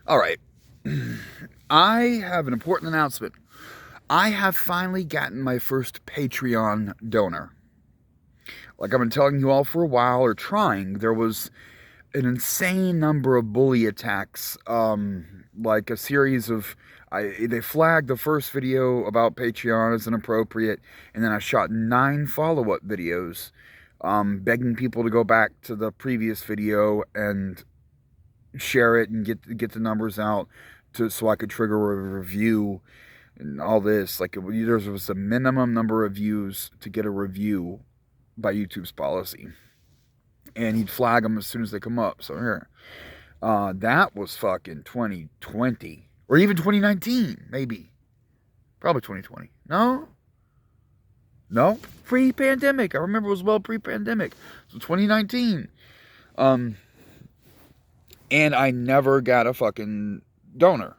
All right. I have an important announcement. I have finally gotten my first Patreon donor. Like I've been telling you all for a while, or trying, there was an insane number of bully attacks. Like a series of, they flagged the first video about Patreon as inappropriate, and then I shot 9 follow-up videos, begging people to go back to the previous video and share it and get the numbers out so I could trigger a review and all this. Like there was a minimum number of views to get a review by YouTube's policy, and he'd flag them as soon as they come up. So here, that was fucking 2020 or even 2019, maybe, probably 2020. No, pre-pandemic. I remember it was well pre-pandemic. So 2019. And I never got a fucking donor.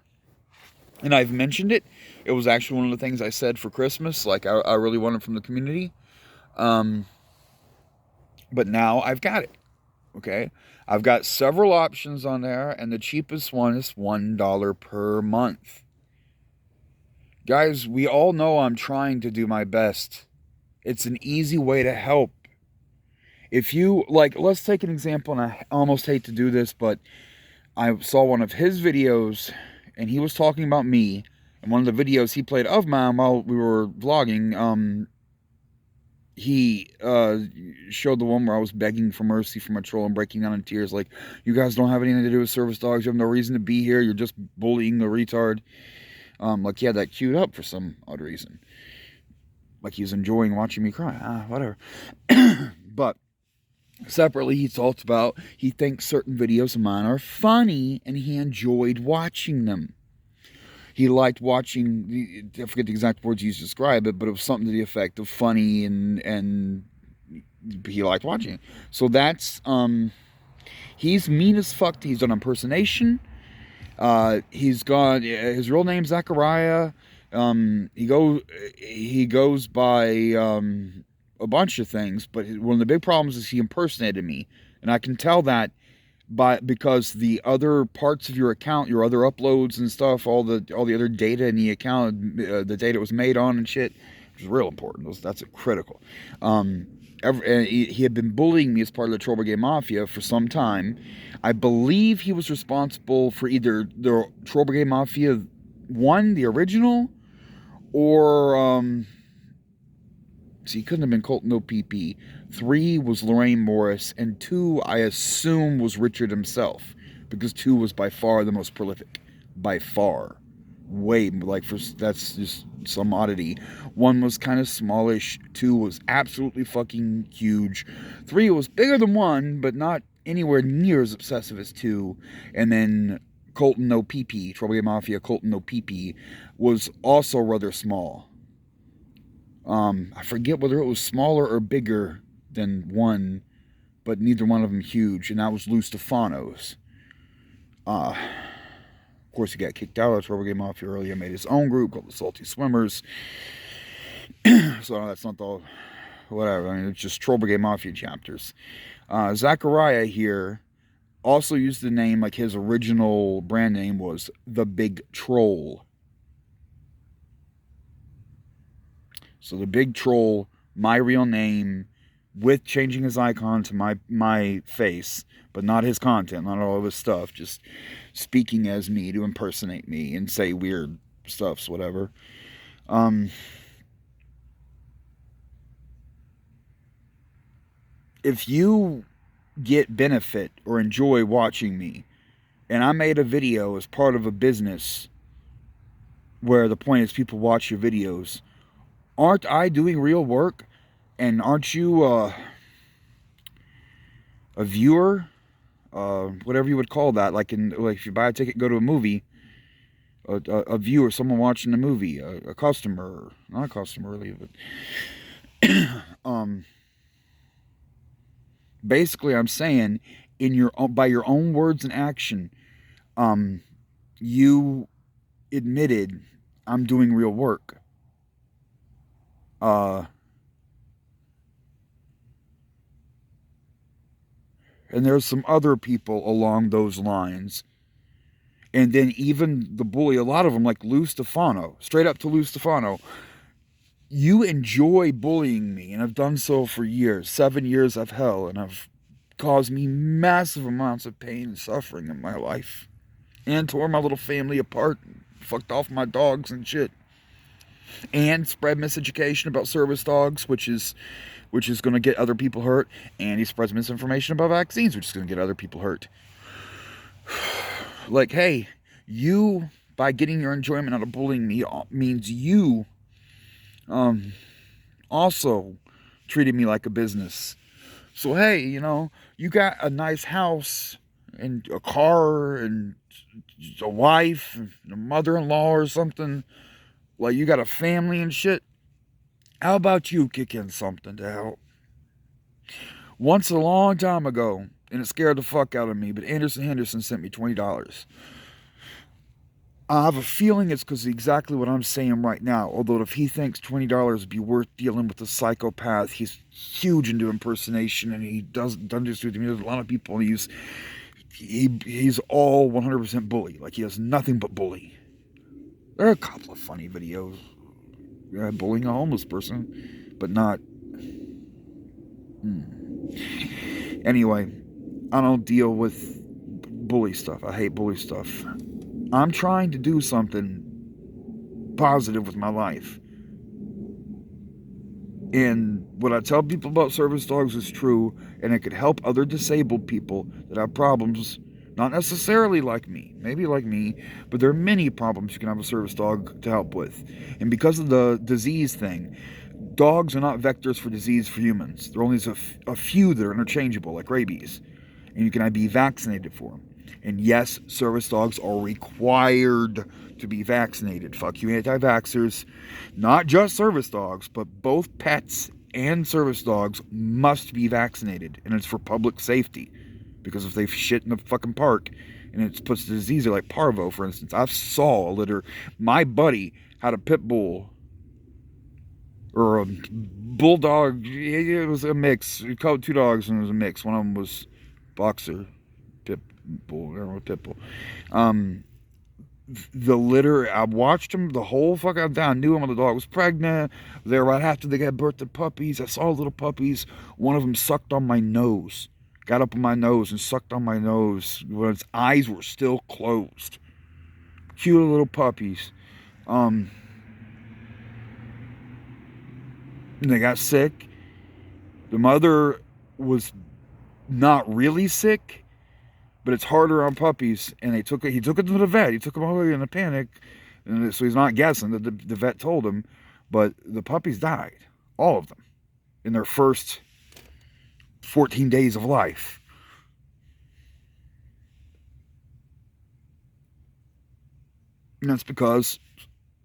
And I've mentioned it. It was actually one of the things I said for Christmas. Like, I really wanted from the community. But now I've got it. Okay? I've got several options on there, and the cheapest one is $1 per month. Guys, we all know I'm trying to do my best. It's an easy way to help. If you, like, let's take an example, and I almost hate to do this, but I saw one of his videos, and he was talking about me, and one of the videos he played of mine while we were vlogging, he showed the one where I was begging for mercy from a troll and breaking down in tears, like, you guys don't have anything to do with service dogs, you have no reason to be here, you're just bullying the retard. Like, he had that queued up for some odd reason. Like, he was enjoying watching me cry. Whatever. But separately, he talked about he thinks certain videos of mine are funny, and he enjoyed watching them. He liked watching, I forget the exact words he used to describe it, but it was something to the effect of funny, and he liked watching it. So that's, he's mean as fuck. He's done impersonation. He's got, his real name's Zachariah. He goes by, a bunch of things, but one of the big problems is he impersonated me, and I can tell that because the other parts of your account, your other uploads and stuff, all the other data in the account, the data it was made on and shit, which is real important. That's critical. He had been bullying me as part of the Troll Brigade Mafia for some time. I believe he was responsible for either the Troll Brigade Mafia 1, the original, or so he couldn't have been Colton OPP. 3 was Lorraine Morris, and 2, I assume, was Richard himself, because 2 was by far the most prolific. By far. Way, like, that's just some oddity. 1 was kind of smallish. 2 was absolutely fucking huge. 3 was bigger than 1, but not anywhere near as obsessive as 2. And then Colton OPP, Troll Brigade Mafia Colton OPP, was also rather small. I forget whether it was smaller or bigger than 1, but neither one of them huge, and that was Lou Stefanos. Of course, he got kicked out of Troll Brigade Mafia earlier, made his own group called the Salty Swimmers. So that's not the, whatever, I mean, it's just Troll Brigade Mafia chapters. Zachariah here also used the name, like his original brand name was The Big Troll. So The Big Troll, my real name, with changing his icon to my face, but not his content, not all of his stuff, just speaking as me to impersonate me and say weird stuffs, whatever. If you get benefit or enjoy watching me, and I made a video as part of a business where the point is people watch your videos, aren't I doing real work? And aren't you a viewer? Whatever you would call that. Like if you buy a ticket, go to a movie, a viewer, someone watching the movie, a customer, not a customer really, but basically I'm saying by your own words and action, you admitted I'm doing real work. And there's some other people along those lines. And then even the bully, a lot of them, like Lou Stefano, straight up to Lou Stefano, you enjoy bullying me, and I've done so for years, 7 years of hell, and I've caused me massive amounts of pain and suffering in my life, and tore my little family apart, fucked off my dogs and shit, and spread miseducation about service dogs, which is going to get other people hurt, and he spreads misinformation about vaccines, which is going to get other people hurt. Like, hey, you, by getting your enjoyment out of bullying me, means you also treated me like a business. So, hey, you got a nice house and a car and a wife and a mother-in-law or something. Like, you got a family and shit. How about you kick in something to help? Once a long time ago, and it scared the fuck out of me, but Anderson Henderson sent me $20. I have a feeling it's because of exactly what I'm saying right now. Although if he thinks $20 would be worth dealing with a psychopath, he's huge into impersonation, and he doesn't just do it to me. There's a lot of people he's all 100% bully. Like, he does nothing but bully. There are a couple of funny videos. Bullying a homeless person, but not. Anyway, I don't deal with bully stuff. I hate bully stuff. I'm trying to do something positive with my life. And what I tell people about service dogs is true, and it could help other disabled people that have problems, not necessarily like me, maybe like me, but there are many problems you can have a service dog to help with. And because of the disease thing, dogs are not vectors for disease for humans. There are only a few that are interchangeable, like rabies, and you can be vaccinated for them. And yes, service dogs are required to be vaccinated. Fuck you, anti-vaxxers. Not just service dogs, but both pets and service dogs must be vaccinated. And it's for public safety. Because if they shit in the fucking park and it puts the disease there, like parvo, for instance. I saw a litter. My buddy had a pit bull or a bulldog. It was a mix. We called two dogs and it was a mix. One of them was boxer. Pit bull. I don't know, pit bull. The litter, I watched him the whole fucking time. I knew him when the dog was pregnant. There right after they got birth to puppies. I saw little puppies. One of them sucked on my nose. Got up on my nose and sucked on my nose when its eyes were still closed. Cute little puppies. And they got sick. The mother was not really sick, but it's harder on puppies. And he took it to the vet. He took him all the way in a panic. And so he's not guessing. The vet told him. But the puppies died. All of them. In their first 14 days of life. And that's because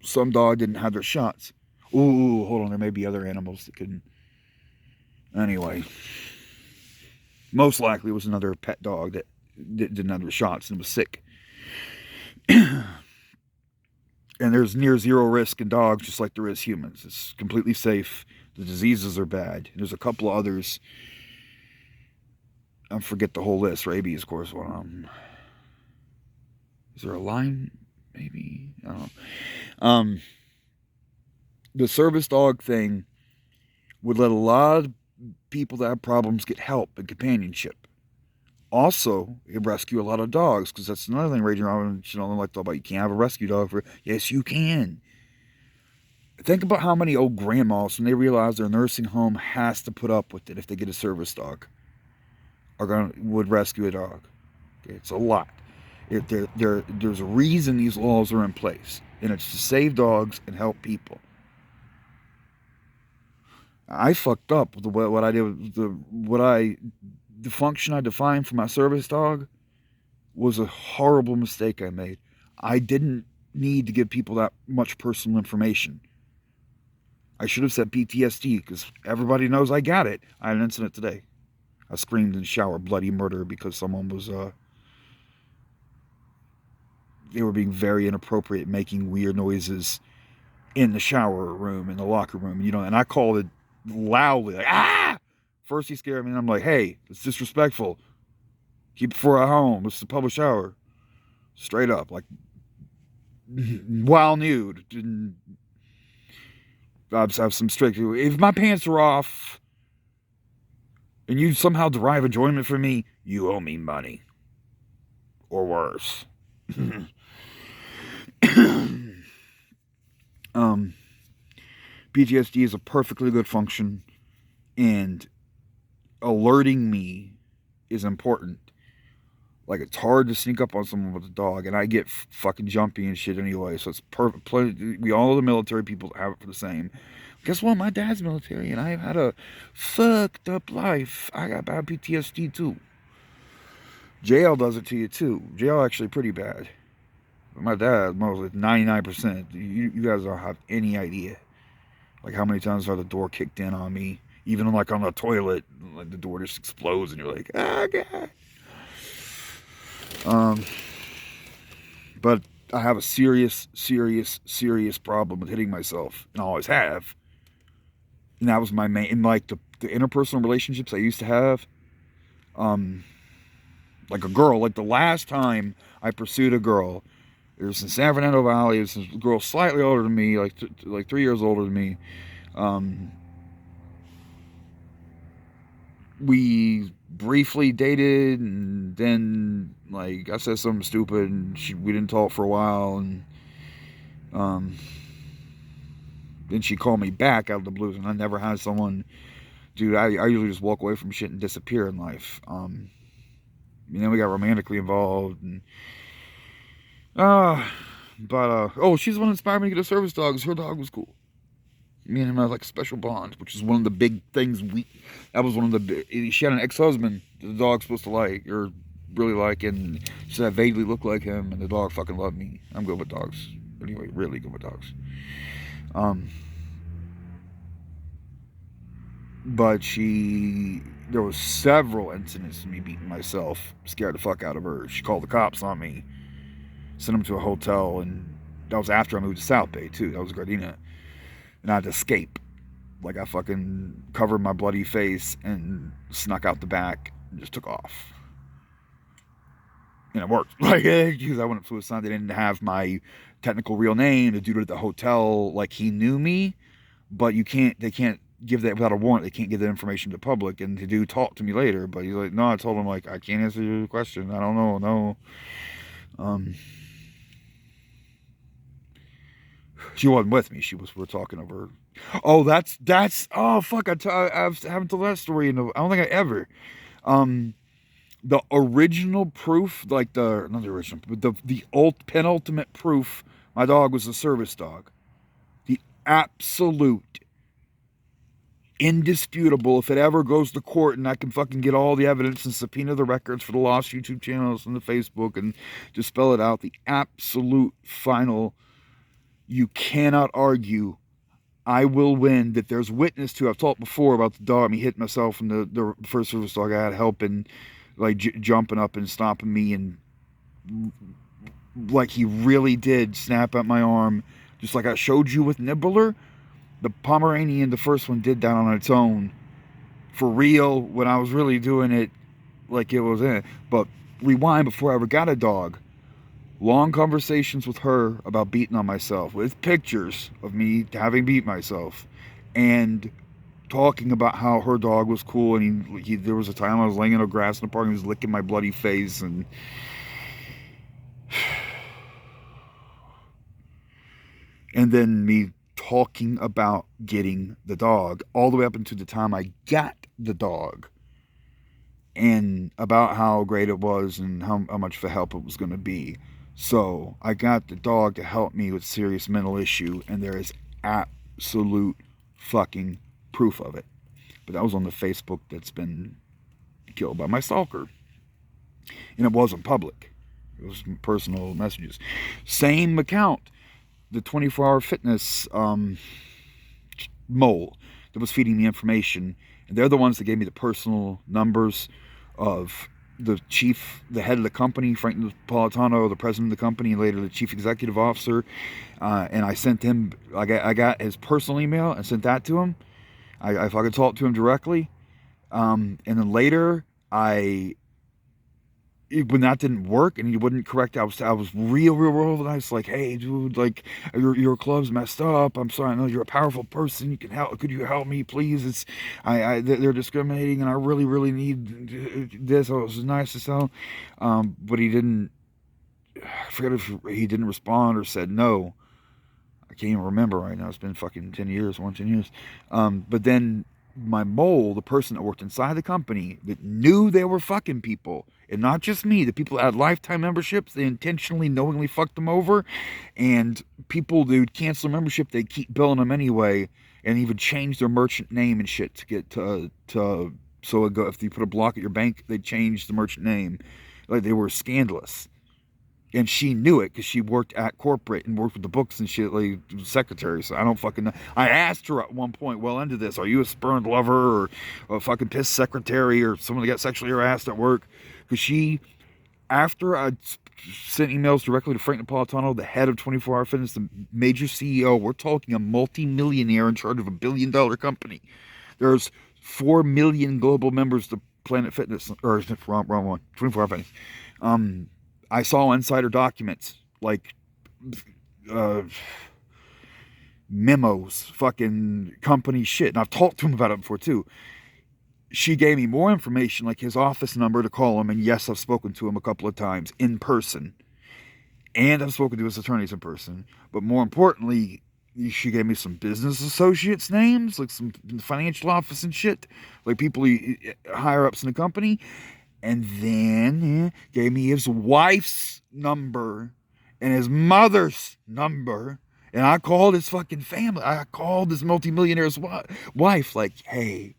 some dog didn't have their shots. Ooh, hold on. There may be other animals that couldn't. Anyway. Most likely it was another pet dog that didn't have their shots and was sick. And there's near zero risk in dogs just like there is humans. It's completely safe. The diseases are bad. There's a couple of others. I forget the whole list. Rabies, of course, one of them. Is there a line? Maybe. I don't know. The service dog thing would let a lot of people that have problems get help and companionship. Also, it rescue a lot of dogs, because that's another thing raging around. You don't like to talk about. You can't have a rescue dog for. Yes, you can. Think about how many old grandmas, when they realize their nursing home has to put up with it if they get a service dog, would rescue a dog. Okay, it's a lot. There's a reason these laws are in place, and it's to save dogs and help people. I fucked up with what I did. The function I defined for my service dog was a horrible mistake I made. I didn't need to give people that much personal information. I should have said PTSD, because everybody knows I got it. I had an incident today. I screamed in the shower, bloody murder, because someone was, they were being very inappropriate, making weird noises in the shower room, in the locker room, and I called it loudly, like, ah! First he scared me, and I'm like, hey, it's disrespectful. Keep it for at home. It's a public shower. straight up, like while nude. And I have some strict. If my pants are off, and you somehow derive enjoyment from me, you owe me money, or worse. PTSD is a perfectly good function, and alerting me is important. Like, it's hard to sneak up on someone with a dog, and I get fucking jumpy and shit anyway, so it's perfect. We all know the military people have it for the same. Guess what? My dad's military, and I've had a fucked up life. I got bad PTSD too. Jail does it to you too. Jail actually pretty bad. My dad, mostly 99%. You guys don't have any idea. Like, how many times have the door kicked in on me? Even like on the toilet, like the door just explodes, and you're like, ah, God. But I have a serious problem with hitting myself, and I always have. And that was my main, in like the interpersonal relationships I used to have. Like a girl, like the last time I pursued a girl, it was in San Fernando Valley. It was a girl slightly older than me, like 3 years older than me. We briefly dated, and then like I said something stupid, and we didn't talk for a while, and then she called me back out of the blues, and I never had someone, dude. I usually just walk away from shit and disappear in life. And then we got romantically involved, and she's the one that inspired me to get a service dog, because her dog was cool. Me and him had like a special bond, which is one of the big things that was one of the, she had an ex-husband that the dog's supposed to like, or really like, and she said I vaguely looked like him, and the dog fucking loved me. I'm good with dogs. Anyway, really good with dogs. But there was several incidents of me beating myself, scared the fuck out of her. She called the cops on me, sent them to a hotel, and that was after I moved to South Bay too. That was Gardena. And I had to escape. Like, I fucking covered my bloody face and snuck out the back and just took off. And it worked. Like, because I went up to a sign. They didn't have my technical real name. The dude at the hotel, like, he knew me, but they can't give that without a warrant. They can't give that information to the public. And the dude talked to me later, but he's like, no, I told him, like, I can't answer your question. I don't know, no. She wasn't with me. We were talking over. Oh, that's. Oh, fuck! I haven't told that story. I don't think I ever. The original proof, like not the original, but the penultimate proof, my dog was a service dog. The absolute, indisputable. If it ever goes to court, and I can fucking get all the evidence and subpoena the records for the lost YouTube channels and the Facebook, and just spell it out. The absolute final. You cannot argue. I will win that there's witness to. I've talked before about the dog. Me hitting myself, and the first service dog I had helping, like jumping up and stomping me, and like he really did snap at my arm, just like I showed you with Nibbler. The Pomeranian, the first one, did that on its own, for real. When I was really doing it, like it was in it. But rewind before I ever got a dog. Long conversations with her about beating on myself, with pictures of me having beat myself, and talking about how her dog was cool. And there was a time I was laying in the grass in the park, and he was licking my bloody face, and then me talking about getting the dog all the way up until the time I got the dog, and about how great it was and how much of a help it was going to be. So I got the dog to help me with serious mental issue, and there is absolute fucking proof of it. But that was on the Facebook that's been killed by my stalker. And it wasn't public. It was personal messages. Same account, the 24-hour fitness mole that was feeding me information. And they're the ones that gave me the personal numbers of the head of the company, Frank Napolitano, the president of the company, and later the chief executive officer. And I sent him, I got his personal email and sent that to him. If I could talk to him directly. And then later, when that didn't work and he wouldn't correct, I was real nice. Like, hey, dude, like your club's messed up. I'm sorry. I know you're a powerful person. You can help. Could you help me, please? They're discriminating, and I really need this. Oh, it was nice to tell, but he didn't. I forget if he didn't respond or said no. I can't even remember right now. It's been fucking 10 years, 10 years. But then my mole, the person that worked inside the company that knew they were fucking people, and not just me, the people that had lifetime memberships, they intentionally, knowingly fucked them over. And people that would cancel membership, they keep billing them anyway, and even change their merchant name and shit to get so if you put a block at your bank, they change the merchant name. Like, they were scandalous. And she knew it because she worked at corporate and worked with the books and shit, like secretary. So I don't fucking know. I asked her at one point, well into this, are you a spurned lover or a fucking pissed secretary or someone that got sexually harassed at work? Because she, after I sent emails directly to Frank Napolitano, the head of 24 Hour Fitness, the major CEO, we're talking a multi-millionaire in charge of $1 billion company. There's 4 million global members to Planet Fitness, or wrong one, 24 Hour Fitness. I saw insider documents, like memos, fucking company shit. And I've talked to him about it before, too. She gave me more information, like his office number to call him. And yes, I've spoken to him a couple of times in person. And I've spoken to his attorneys in person. But more importantly, she gave me some business associates' names, like some financial office and shit, like people higher ups in the company. And then gave me his wife's number and his mother's number. And I called his fucking family. I called this multimillionaire's wife, like, hey,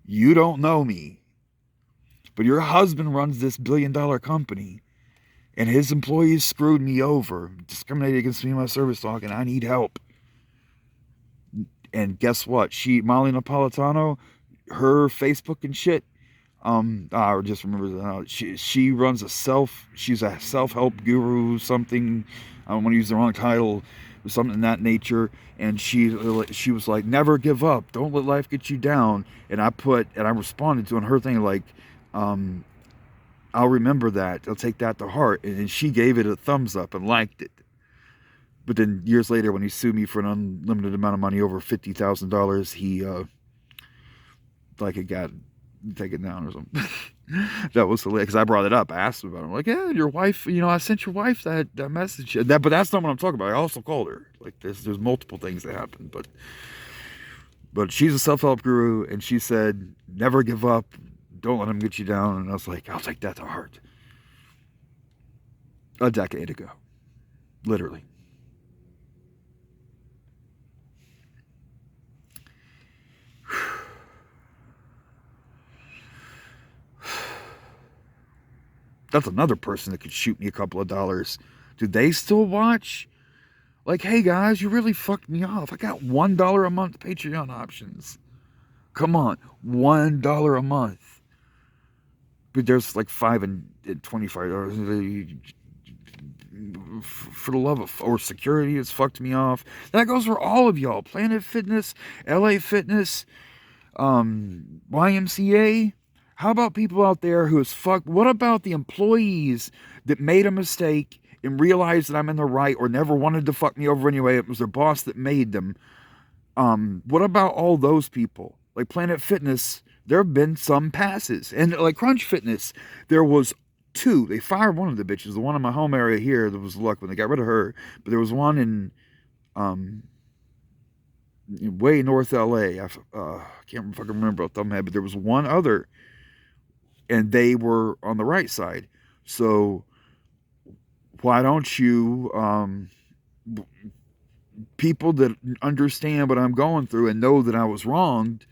you don't know me, but your husband runs this $1 billion company, and his employees screwed me over, discriminated against me in my service dog, and I need help. And guess what? Molly Napolitano, her Facebook and shit, I just remember she runs she's a self-help guru, something, I don't want to use the wrong title, something in that nature, and she was like, never give up, don't let life get you down. And I responded to on her thing, like, I'll remember that, I'll take that to heart. And then she gave it a thumbs up and liked it. But then years later, when he sued me for an unlimited amount of money, over $50,000, he like it got taken down or something. That was hilarious, because I brought it up. I asked him about it. I'm like, yeah, your wife, I sent your wife that message. But that's not what I'm talking about. I also called her. Like, there's multiple things that happened. But she's a self-help guru, and she said, never give up. Don't let them get you down. And I was like, I'll take that to heart. A decade ago. Literally. That's another person that could shoot me a couple of dollars. Do they still watch? Like, hey guys, you really fucked me off. I got $1 a month Patreon options. Come on, $1 a month. But there's like $5 and $25. For the love of, or security has fucked me off. That goes for all of y'all. Planet Fitness, LA Fitness, YMCA. How about people out there who is fucked? What about the employees that made a mistake and realized that I'm in the right, or never wanted to fuck me over anyway? It was their boss that made them. What about all those people? Like Planet Fitness, there have been some passes. And like Crunch Fitness, there was 2. They fired one of the bitches. The one in my home area here, that was luck when they got rid of her. But there was one in way north LA. I can't fucking remember off the top of my head, but there was one other. And they were on the right side. So why don't you, people that understand what I'm going through and know that I was wronged,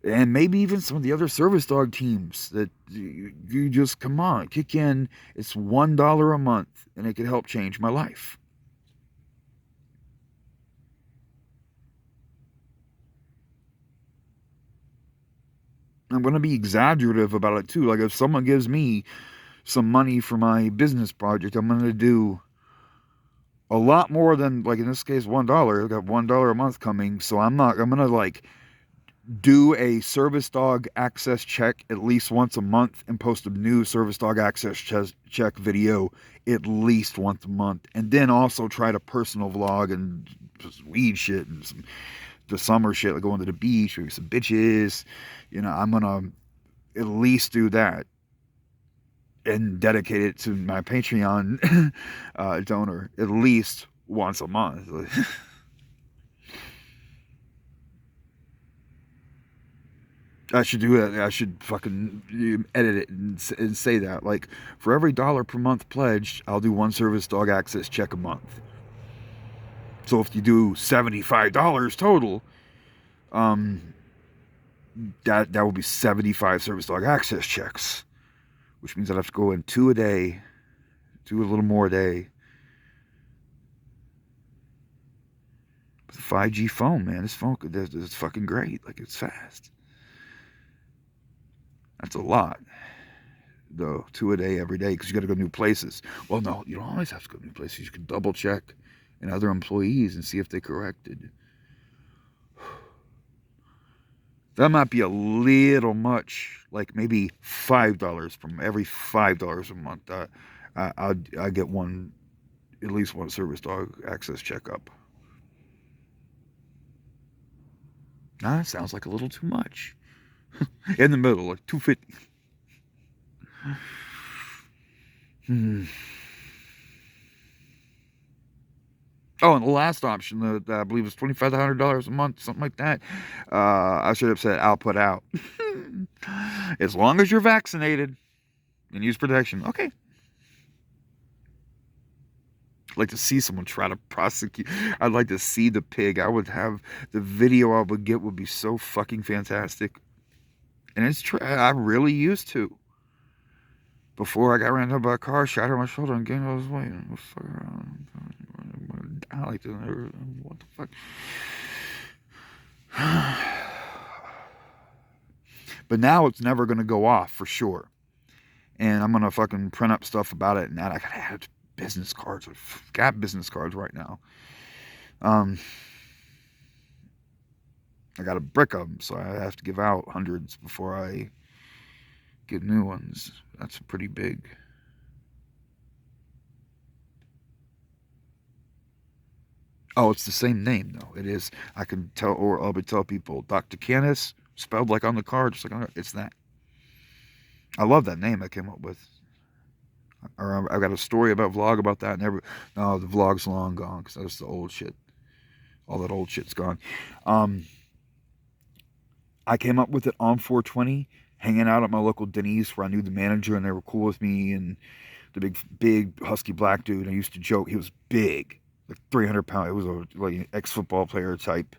and maybe even some of the other service dog teams, that you just, come on, kick in. It's $1 a month, and it could help change my life. I'm going to be exaggerative about it too. Like, if someone gives me some money for my business project, I'm going to do a lot more than, like in this case, $1. I've got $1 a month coming. So I'm going to like do a service dog access check at least once a month and post a new service dog access check video at least once a month. And then also try to personal vlog and just weed shit and some the summer shit, like going to the beach, maybe some bitches. I'm gonna at least do that and dedicate it to my Patreon donor at least once a month. I should do that. I should fucking edit it and say that. Like, for every $1 per month pledged, I'll do one service dog access check a month. So if you do $75 total, that will be 75 service dog access checks, which means I'd have to go in 2 a day, do a little more a day. With a 5G phone, man, this phone is fucking great. Like, it's fast. That's a lot, though. 2 a day every day, because you got to go new places. Well, no, you don't always have to go new places. You can double check in other employees and see if they corrected. That might be a little much, like maybe $5 from every $5 a month. I get at least one service dog access checkup. Nah, that sounds like a little too much. In the middle, like $250. Oh, and the last option that I believe is $2,500 a month, something like that. I should have said I'll put out. As long as you're vaccinated and use protection. Okay. I'd like to see someone try to prosecute. I'd like to see the pig. I would have the video I would get would be so fucking fantastic. And it's true. I really used to. Before I got ran over by a car, shattered my shoulder, and gained all this weight. I like to. What the fuck? But now it's never going to go off for sure. And I'm going to fucking print up stuff about it. And that I got to add business cards. I've got business cards right now. I got a brick of them, so I have to give out hundreds before I get new ones. That's pretty big. Oh, it's the same name though. It is. I can tell, or I'll tell people, Docta Canis, spelled like on the card, just like it's that. I love that name I came up with. Or I've got a story about vlog about that. No, the vlog's long gone because that's the old shit. All that old shit's gone. I came up with it on 420, hanging out at my local Denny's where I knew the manager and they were cool with me, and the big husky black dude. I used to joke he was big, like 300 pounds. It was like an ex-football player type,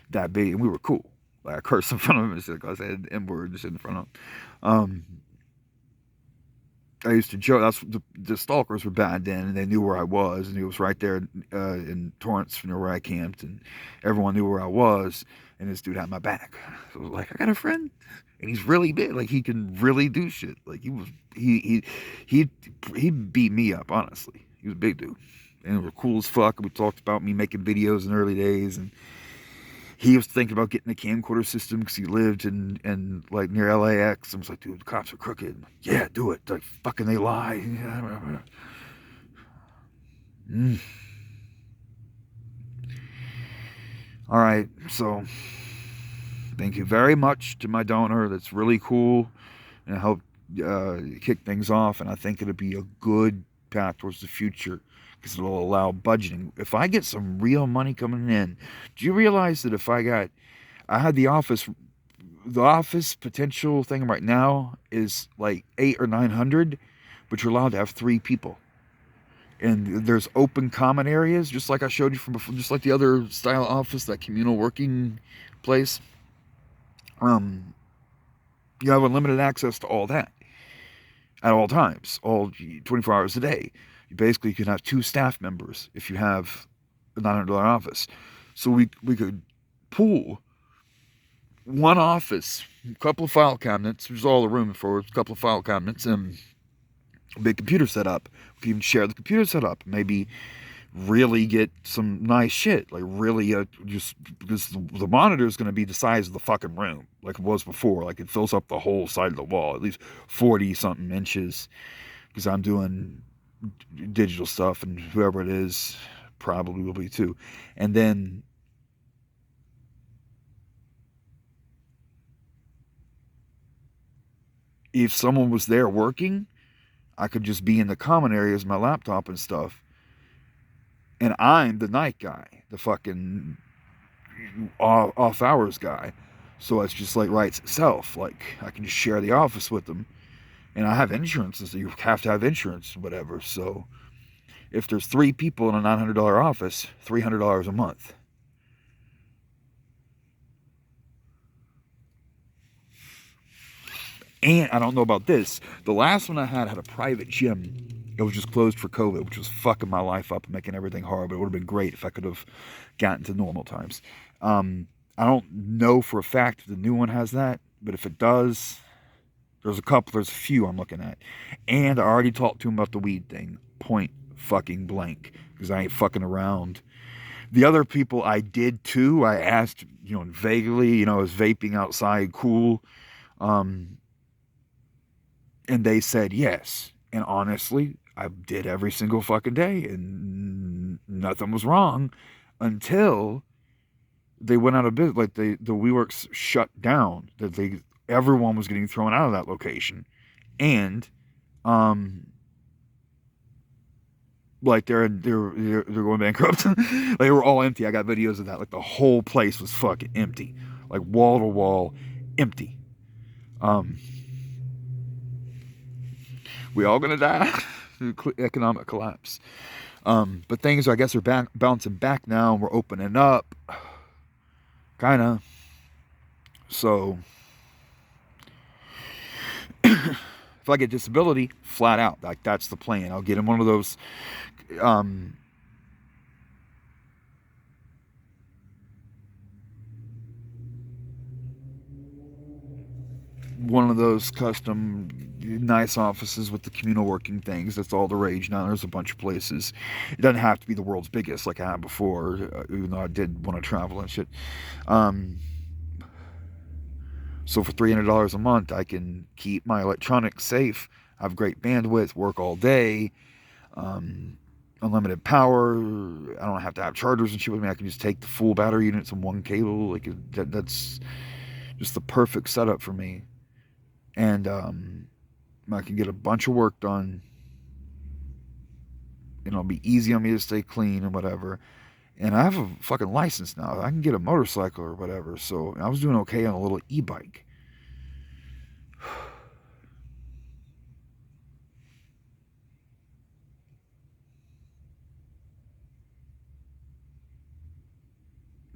that big, and we were cool. Like I cursed in front of him and shit, because I said N-word and shit in front of him. I used to joke. That's the stalkers were bad then, and they knew where I was, and he was right there in Torrance, where I camped, and everyone knew where I was. And this dude had my back. So I was like, I got a friend, and he's really big. Like he can really do shit. Like he beat me up. Honestly, he was a big dude, and we were cool as fuck. We talked about me making videos in the early days, and he was thinking about getting a camcorder system because he lived in like near LAX. I was like, dude, the cops are crooked. Like, yeah, do it. Like, fucking they lie. All right, so thank you very much to my donor. That's really cool, and it helped kick things off. And I think it'll be a good path towards the future, because it'll allow budgeting. If I get some real money coming in, do you realize that if I had the office potential thing right now is like 800 or 900, but you're allowed to have 3 people. And there's open common areas, just like I showed you from before, just like the other style office, that communal working place. You have unlimited access to all that at all times, all 24 hours a day. You basically can have 2 staff members if you have a $900 office. So we could pool one office, a couple of file cabinets, which is all the room for, a couple of file cabinets, and a big computer setup. We can even share the computer setup. Maybe really get some nice shit. Like really, just because the monitor is going to be the size of the fucking room, like it was before. Like it fills up the whole side of the wall, at least 40 something inches. Because I'm doing digital stuff, and whoever it is probably will be too. And then if someone was there working, I could just be in the common areas, my laptop and stuff. And I'm the night guy, the fucking off hours guy. So it's just like writes itself. Like I can just share the office with them. And I have insurance, so you have to have insurance, whatever. So if there's 3 people in a $900 office, $300 a month. And I don't know about this. The last one I had a private gym. It was just closed for COVID, which was fucking my life up and making everything hard. But it would have been great if I could have gotten to normal times. I don't know for a fact if the new one has that, but if it does, there's a few I'm looking at. And I already talked to him about the weed thing. Point fucking blank. Because I ain't fucking around. The other people I did too, I asked, vaguely, is vaping outside cool? And they said yes. And honestly, I did every single fucking day and nothing was wrong until they went out of business. Like the WeWorks shut down. Everyone was getting thrown out of that location. And like they're going bankrupt. Like they were all empty. I got videos of that. Like the whole place was fucking empty. Like wall to wall empty. We all gonna die. Economic collapse. But things, I guess, are bouncing back now, and we're opening up. Kinda. So if I get disability, flat out, like that's the plan. I'll get in one of those custom nice offices with the communal working things. That's all the rage now. There's a bunch of places. It doesn't have to be the world's biggest like I had before, even though I did want to travel and shit. So for $300 a month, I can keep my electronics safe, have great bandwidth, work all day, unlimited power. I don't have to have chargers and shit with me. I can just take the full battery units on one cable. Like that's just the perfect setup for me. And I can get a bunch of work done. It'll be easy on me to stay clean and whatever. And I have a fucking license now. I can get a motorcycle or whatever. So I was doing okay on a little e-bike.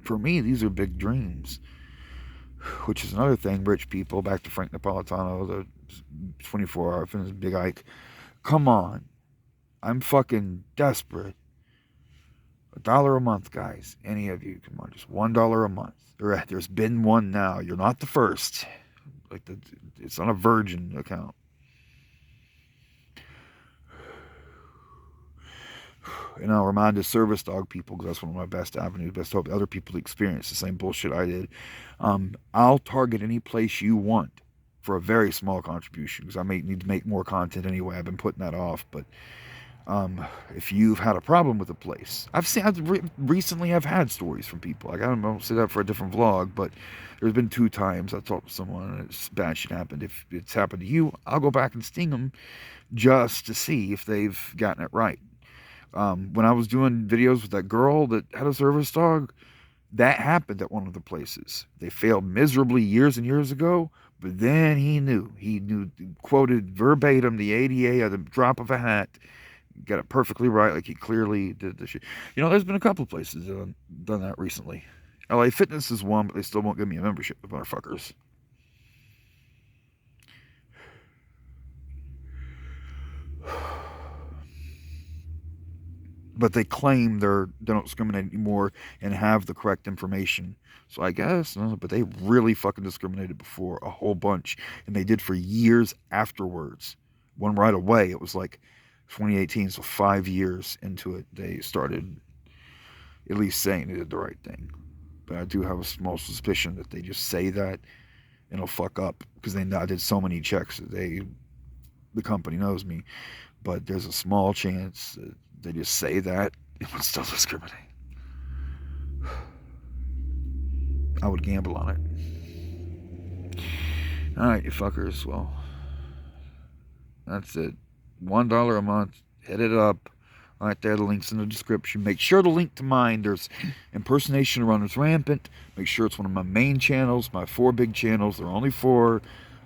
For me, these are big dreams. Which is another thing, rich people, back to Frank Napolitano, the 24-hour fitness Big Ike. Come on. I'm fucking desperate. $1 a month, guys. Any of you, come on, just $1 a month. There's been one now. You're not the first. It's on a Virgin account. And I'll remind the service dog people, because that's one of my best avenues, best hope other people to experience the same bullshit I did. I'll target any place you want for a very small contribution, because I may need to make more content anyway. I've been putting that off, but if you've had a problem with a place, recently I've had stories from people. Like I don't say that for a different vlog, but there's been 2 times I talked to someone and it's bad shit happened. If it's happened to you, I'll go back and sting them just to see if they've gotten it right. When I was doing videos with that girl that had a service dog, that happened at one of the places. They failed miserably years and years ago, but then he knew, quoted verbatim the ADA at the drop of a hat, got it perfectly right, like he clearly did the shit. There's been a couple of places that have done that recently. LA Fitness is one, but they still won't give me a membership, the motherfuckers. But they claim they don't discriminate anymore and have the correct information. So I guess, but they really fucking discriminated before, a whole bunch. And they did for years afterwards. One right away, it was like 2018, so 5 years into it, they started at least saying they did the right thing. But I do have a small suspicion that they just say that and it'll fuck up because I did so many checks that the company knows me. But there's a small chance that they just say that and would still discriminate. I would gamble on it. Alright, you fuckers. Well, that's it. $1 a month. Hit it up. Right there, the link's in the description. Make sure to link to mine. There's impersonation runners rampant. Make sure it's one of my main channels, my 4 big channels. There are only 4.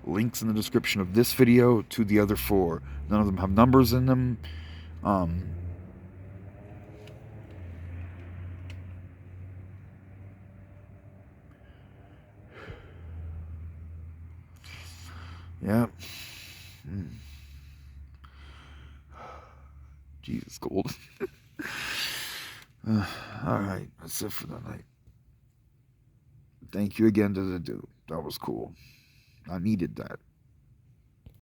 Links in the description of this video to the other 4. None of them have numbers in them. Yeah. Jesus, cold. Alright, that's it for the night. Thank you again to the dude. That was cool. I needed that.